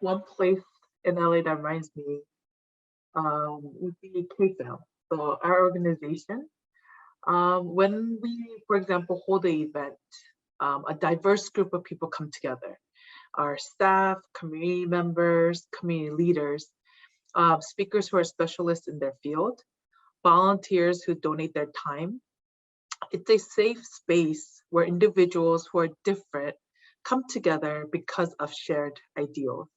one place in LA that reminds me would be KFAM. So our organization, when we, for example, hold an event, a diverse group of people come together. Our staff, community members, community leaders, speakers who are specialists in their field, volunteers who donate their time. It's a safe space where individuals who are different come together because of shared ideals.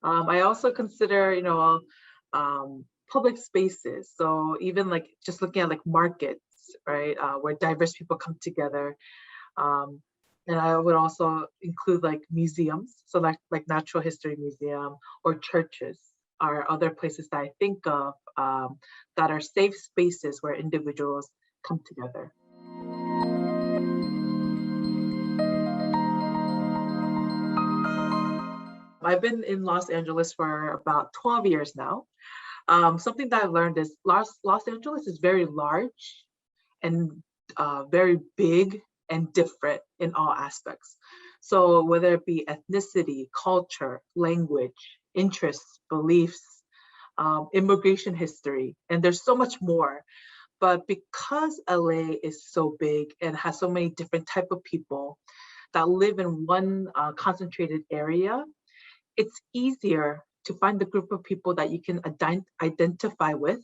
I also consider, public spaces. So even like just looking at like markets, right, where diverse people come together. Um, and I would also include like museums, so like Natural History Museum or churches are other places that I think of that are safe spaces where individuals come together. I've been in Los Angeles for about 12 years now. Something that I've learned is Los Angeles is very large and very big and different in all aspects. So whether it be ethnicity, culture, language, interests, beliefs, immigration history, and there's so much more. But because LA is so big and has so many different type of people that live in one concentrated area, it's easier to find the group of people that you can identify with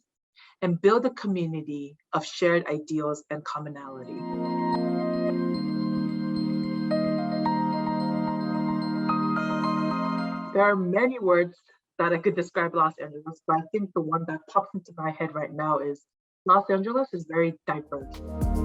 and build a community of shared ideals and commonality. There are many words that I could describe Los Angeles, but I think the one that pops into my head right now is Los Angeles is very diverse.